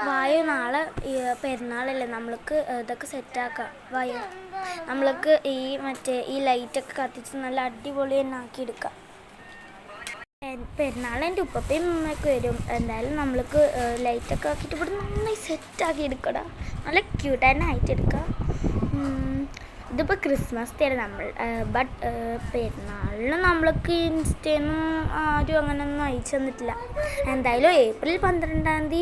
വായു നാളെ പെരുന്നാളല്ലേ, നമ്മൾക്ക് ഇതൊക്കെ സെറ്റാക്കാം. വായു നമ്മൾക്ക് ഈ ലൈറ്റൊക്കെ കത്തിച്ച് നല്ല അടിപൊളി തന്നെ ആക്കിയെടുക്കാം. പെരുന്നാൾ എൻ്റെ ഉപ്പപ്പയും ഉമ്മയൊക്കെ വരും. എന്തായാലും നമ്മൾക്ക് ലൈറ്റൊക്കെ ആക്കിയിട്ട് ഇവിടെ നന്നായി സെറ്റാക്കി എടുക്കണം. നല്ല ക്യൂട്ട് തന്നെ ആയിട്ട് എടുക്കാം. ഇതിപ്പോൾ ക്രിസ്മസ് തരും നമ്മൾ. ബട്ട് പെരുന്നാളിന് നമ്മൾക്ക് ഇൻസ്റ്റയൊന്നും ആരും അങ്ങനെയൊന്നും അയച്ചു തന്നിട്ടില്ല. എന്തായാലും ഏപ്രിൽ 12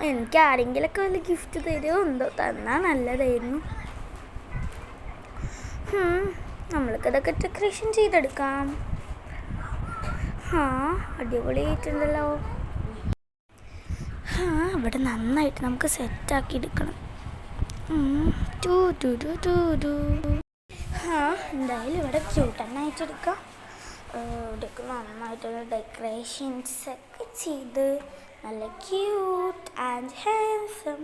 എനിക്ക് ആരെങ്കിലുമൊക്കെ വല്ല ഗിഫ്റ്റ് തരുമോ എന്തോ, തന്നാൽ നല്ലതായിരുന്നു. നമ്മൾക്കിതൊക്കെ ഡെക്കറേഷൻ ചെയ്തെടുക്കാം. അടിപൊളിയായിട്ടുണ്ടല്ലോ. ഇവിടെ നന്നായിട്ട് നമുക്ക് സെറ്റാക്കി എടുക്കണം. എന്തായാലും ഇവിടെ ക്യൂട്ടന്നായിട്ടെടുക്കാം. ഇവിടേക്ക് നന്നായിട്ടുള്ള ഡെക്കറേഷൻസ് ഒക്കെ ചെയ്ത് നല്ല ക്യൂട്ട് ആൻഡ് ഹാൻസം.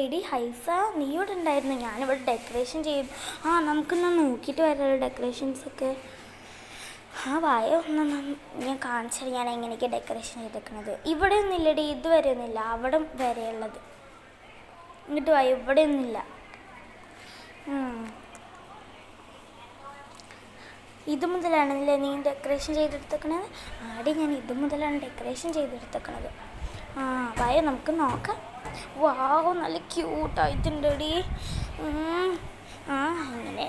എടി ഹൈസ, നീ ഇവിടെ ഉണ്ടായിരുന്നു. ഞാനിവിടെ ഡെക്കറേഷൻ ചെയ്യും. നമുക്കൊന്ന് നോക്കിയിട്ട് വരാമല്ലോ ഡെക്കറേഷൻസൊക്കെ. വായ ഞാൻ കാണിച്ചത് ഞാൻ എങ്ങനെയൊക്കെ ഡെക്കറേഷൻ ചെയ്തേക്കണത്. ഇവിടെ ഒന്നുമില്ലടി, ഇതുവരെ ഒന്നുമില്ല, അവിടെ വരെയുള്ളത്. ഇങ്ങോട്ട് വായ, ഇവിടെ ഒന്നുമില്ല. ഇത് മുതലാണല്ലേ നീ ഡെക്കറേഷൻ ചെയ്തെടുത്തേക്കണത്? ആടി, ഞാൻ ഇത് മുതലാണ് ഡെക്കറേഷൻ ചെയ്തെടുത്തേക്കണത്. വായ, നമുക്ക് നോക്കാം. വാവ്, നല്ല ക്യൂട്ടായിട്ടുണ്ടടി. അങ്ങനെ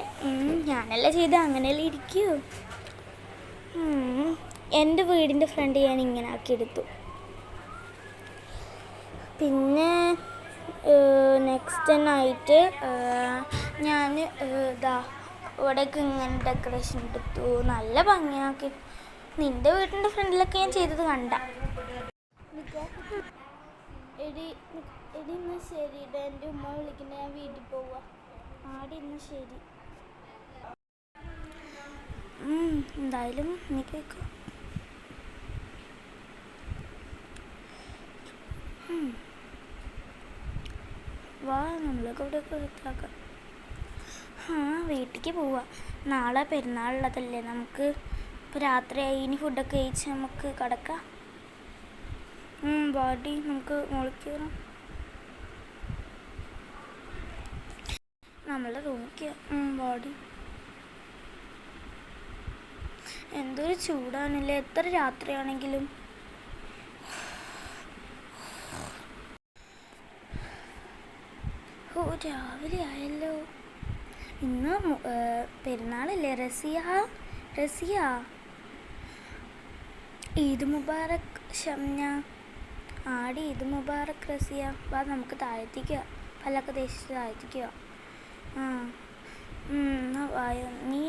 ഞാനല്ല ചെയ്ത്, അങ്ങനെയല്ലേ ഇരിക്കൂ. എൻ്റെ വീടിൻ്റെ ഫ്രണ്ട് ഞാൻ ഇങ്ങനെ ആക്കിയെടുത്തു. പിന്നെ നെക്സ്റ്റ് നൈറ്റ് ഞാൻ ഇവിടേക്ക് ഇങ്ങനെ ഡെക്കറേഷൻ എടുത്തു, നല്ല ഭംഗിയാക്കി. നിൻ്റെ വീടിൻ്റെ ഫ്രണ്ടിലൊക്കെ ഞാൻ ചെയ്തത് കണ്ട. എടി ഇന്ന് ശരി, എൻ്റെ ഉമ്മ വിളിക്കുന്ന, ഞാൻ വീട്ടിൽ പോവാ. ഇന്ന് ശരി. എന്തായാലും നീ കേൾക്കും. വാ, നമ്മളൊക്കെ ഇവിടെ കൊടുത്താക്കാം. വീട്ടിലേക്ക് പോവാം. നാളെ പെരുന്നാളുള്ളതല്ലേ, നമുക്ക് ഇപ്പോൾ രാത്രിയായി. ഇനി ഫുഡൊക്കെ കഴിച്ച് നമുക്ക് കിടക്കാം. ബാഡി നമുക്ക് മുകളിലേക്ക് കയറാം. നമ്മളെ റൂമിലേക്ക് ബാഡി. എന്തൊരു ചൂടാണല്ലേ, എത്ര രാത്രിയാണെങ്കിലും. രാവിലെ ആയല്ലോ. ഇന്ന് പെരുന്നാളല്ലേ. റസിയ ഈദ് മുബാറക് ഷംന. ഈദ് മുബാറക് റസിയ. വാ, നമുക്ക് താഴ്ത്തിക്കുക, പല്ലൊക്കെ തേച്ചിട്ട് താഴ്ത്തിക്കുക. വായോ, നീ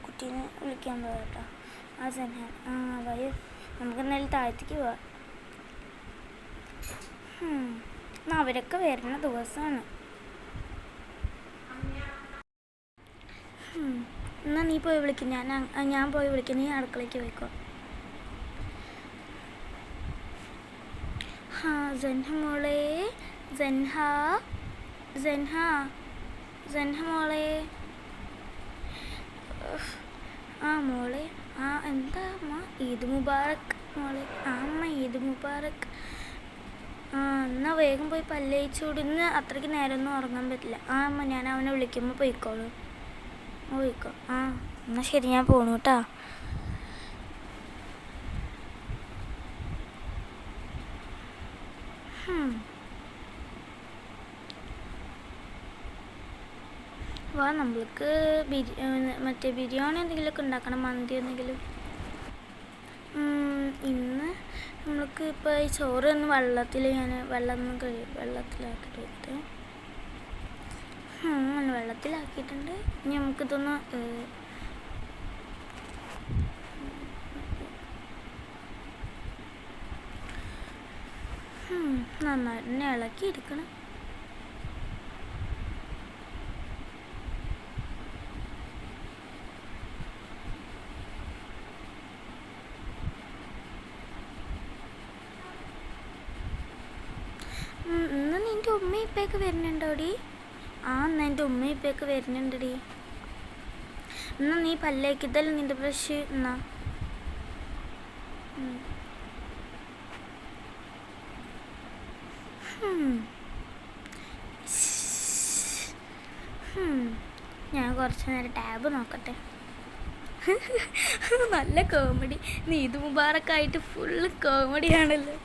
കുട്ടീനെ വിളിക്കാൻ പോകട്ടോ. സൻഹാൻ. വായോ, നമുക്ക് എന്തായാലും താഴ്ത്തിക്ക് പോവാം. അവരൊക്കെ വരുന്ന ദിവസമാണ്. എന്നാൽ നീ പോയി വിളിക്കും, ഞാൻ പോയി വിളിക്കും. നീ അടുക്കളയ്ക്ക് പോയിക്കോ. ജൻഹ മോളെ, ജൻഹ മോളെ. മോളെ, എന്താ അമ്മ? ഈദ് മുബാറക് മോളെ. അമ്മ ഈദ് മുബാറക്. എന്നാൽ വേഗം പോയി പല്ലേച്ചോട്. ഇന്ന് അത്രയ്ക്ക് നേരമൊന്നും ഉറങ്ങാൻ പറ്റില്ല. അമ്മ, ഞാൻ അവനെ വിളിക്കുമ്പോൾ പോയിക്കോളൂ. പോയിക്കോ. എന്നാൽ ശരി, ഞാൻ പോണു കേട്ടോ. വാ, നമ്മൾക്ക് മറ്റേ ബിരിയാണി എന്തെങ്കിലുമൊക്കെ ഉണ്ടാക്കണം, മന്തി എന്തെങ്കിലും. ഇന്ന് നമ്മൾക്ക് ഇപ്പോൾ ഈ ചോറ് ഒന്ന് വെള്ളത്തിലാക്കിയിട്ട് വെച്ചിട്ട് വെള്ളത്തിലാക്കിയിട്ടുണ്ട്. ഇനി നമുക്കിതൊന്ന് നന്നായിട്ട് തന്നെ ഇളക്കിയെടുക്കണം. ഇന്ന് നിൻ്റെ ഉമ്മയും ഇപ്പൊക്കെ വരുന്നുണ്ടോടി? എന്നാൽ എൻ്റെ ഉമ്മയും ഇപ്പൊക്കെ വരുന്നുണ്ടടി. എന്നാൽ നീ പല്ലേക്കിതല്ലേ നിൻ്റെ ബ്രഷ്. എന്നാ ഞാൻ കുറച്ച് നേരം ടാബ് നോക്കട്ടെ. നല്ല കോമഡി. ഈദ് മുബാറക്കായിട്ട് ഫുള്ള് കോമഡിയാണല്ലോ.